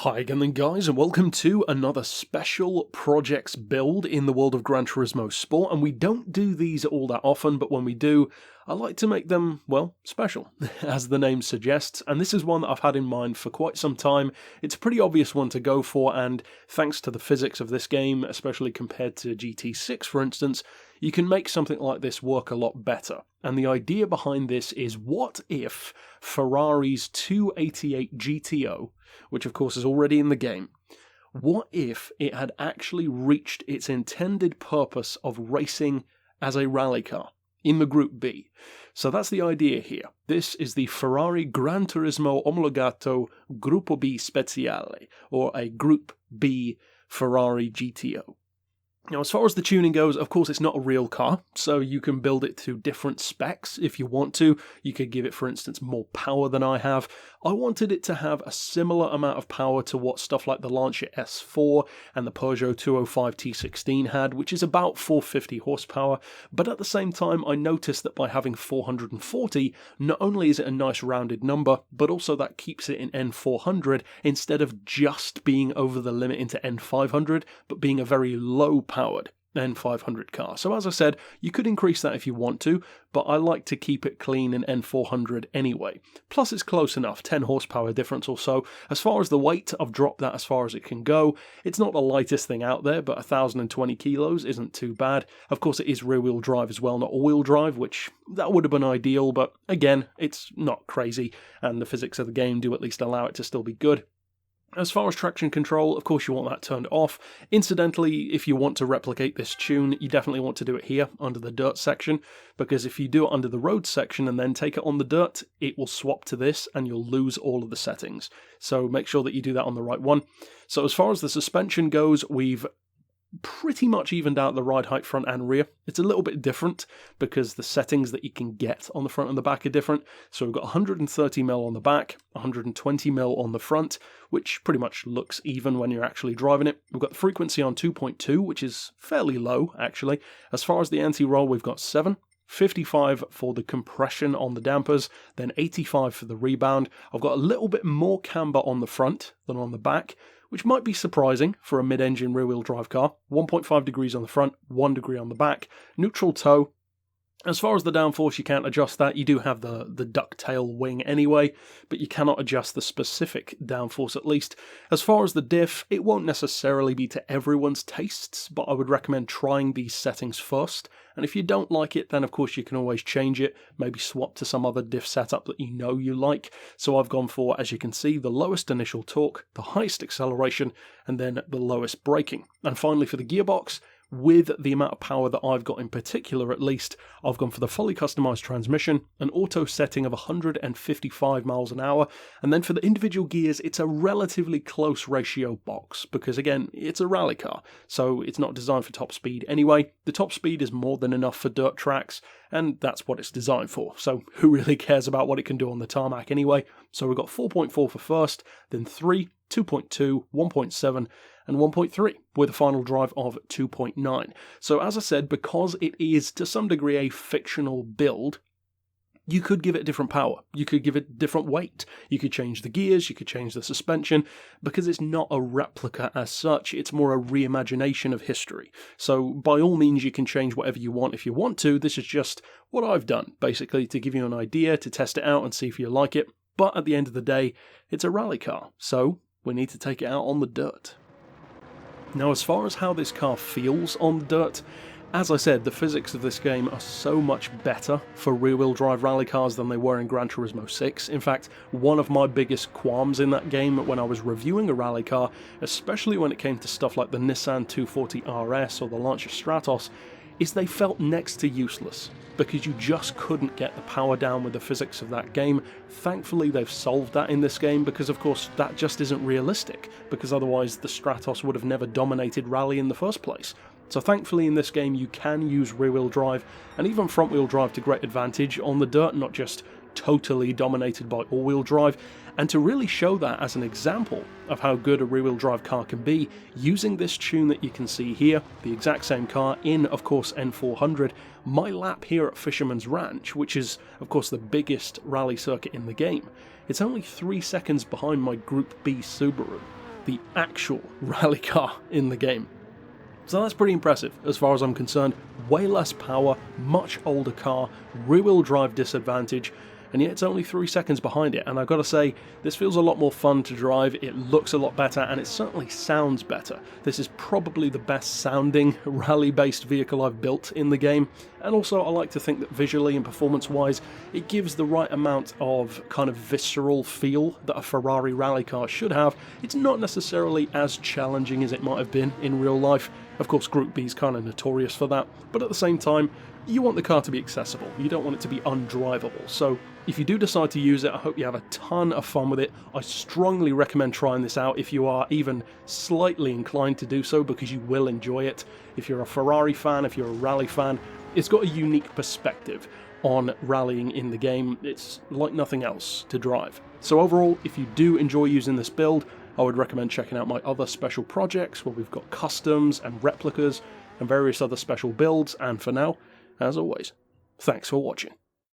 Hi again then guys, and welcome to another special projects build in the world of Gran Turismo Sport. And we don't do these all that often, but when we do, I like to make them, well, special, as the name suggests. And this is one that I've had in mind for quite some time. It's a pretty obvious one to go for, and thanks to the physics of this game, especially compared to GT6 for instance, you can make something like this work a lot better. And the idea behind this is, what if Ferrari's 288 GTO, which of course is already in the game, what if it had actually reached its intended purpose of racing as a rally car in the Group B? So that's the idea here. This is the Ferrari Gran Turismo Omologato Gruppo B Speciale, or a Group B Ferrari GTO. Now, as far as the tuning goes, of course, it's not a real car, so you can build it to different specs if you want to. You could give it, for instance, more power than I have. I wanted it to have a similar amount of power to what stuff like the Lancia S4 and the Peugeot 205 T16 had, which is about 450 horsepower, but at the same time, I noticed that by having 440, not only is it a nice rounded number, but also that keeps it in N400 instead of just being over the limit into N500, but being a very low powered N500 car. So as I said, you could increase that if you want to, but I like to keep it clean in N400 anyway. Plus it's close enough, 10 horsepower difference or so. As far as the weight, I've dropped that as far as it can go. It's not the lightest thing out there, but 1,020 kilos isn't too bad. Of course it is rear wheel drive as well, not all wheel drive, which that would have been ideal, but again, it's not crazy, and the physics of the game do at least allow it to still be good. As far as traction control, of course you want that turned off. Incidentally, if you want to replicate this tune, you definitely want to do it here, under the dirt section, because if you do it under the road section and then take it on the dirt, it will swap to this and you'll lose all of the settings. So make sure that you do that on the right one. So as far as the suspension goes, we've pretty much evened out the ride height front and rear. It's a little bit different because the settings that you can get on the front and the back are different. So we've got 130mm on the back, 120mm on the front, which pretty much looks even when you're actually driving it. We've got the frequency on 2.2, which is fairly low actually. As far as the anti-roll, we've got 7. 55 for the compression on the dampers, then 85 for the rebound. I've got a little bit more camber on the front than on the back, which might be surprising for a mid-engine rear-wheel drive car. 1.5 degrees on the front, 1 degree on the back. Neutral toe. As far as the downforce, you can't adjust that. You do have the ducktail wing anyway, but you cannot adjust the specific downforce at least. As far as the diff, it won't necessarily be to everyone's tastes, but I would recommend trying these settings first. And if you don't like it, then of course you can always change it, maybe swap to some other diff setup that you know you like. So I've gone for, as you can see, the lowest initial torque, the highest acceleration, and then the lowest braking. And finally for the gearbox, with the amount of power that I've got in particular at least, I've gone for the fully customized transmission, an auto setting of 155 miles an hour, and then for the individual gears, it's a relatively close ratio box, because again, it's a rally car, so it's not designed for top speed anyway. The top speed is more than enough for dirt tracks, and that's what it's designed for, so who really cares about what it can do on the tarmac anyway? So we've got 4.4 for first, then 3, 2.2, 1.7, and 1.3, with a final drive of 2.9. So as I said, because it is to some degree a fictional build, you could give it different power, you could give it different weight, you could change the gears, you could change the suspension, because it's not a replica as such, it's more a reimagination of history. So by all means you can change whatever you want if you want to. This is just what I've done, basically to give you an idea, to test it out and see if you like it. But at the end of the day, it's a rally car, so we need to take it out on the dirt. Now, as far as how this car feels on the dirt, as I said, the physics of this game are so much better for rear-wheel drive rally cars than they were in Gran Turismo 6. In fact, one of my biggest qualms in that game when I was reviewing a rally car, especially when it came to stuff like the Nissan 240 RS or the Lancia Stratos, is they felt next to useless, because you just couldn't get the power down with the physics of that game. Thankfully they've solved that in this game, because of course that just isn't realistic, because otherwise the Stratos would have never dominated rally in the first place. So thankfully in this game you can use rear-wheel drive and even front-wheel drive to great advantage on the dirt, not just totally dominated by all-wheel drive. And to really show that as an example of how good a rear-wheel drive car can be, using this tune that you can see here, the exact same car in, of course, N400, my lap here at Fisherman's Ranch, which is, of course, the biggest rally circuit in the game, it's only 3 seconds behind my Group B Subaru. the actual rally car in the game. So that's pretty impressive as far as I'm concerned. Way less power, much older car, rear-wheel drive disadvantage, and yet it's only 3 seconds behind it, and I've got to say, this feels a lot more fun to drive, it looks a lot better, and it certainly sounds better. This is probably the best sounding rally-based vehicle I've built in the game, and also I like to think that visually and performance-wise, it gives the right amount of kind of visceral feel that a Ferrari rally car should have. It's not necessarily as challenging as it might have been in real life. Of course, Group B is kind of notorious for that, but at the same time, you want the car to be accessible. You don't want it to be undrivable. So if you do decide to use it, I hope you have a ton of fun with it. I strongly recommend trying this out if you are even slightly inclined to do so, because you will enjoy it. If you're a Ferrari fan, if you're a rally fan, it's got a unique perspective on rallying in the game. It's like nothing else to drive. So overall, if you do enjoy using this build, I would recommend checking out my other special projects where we've got customs and replicas and various other special builds. And for now, as always, thanks for watching.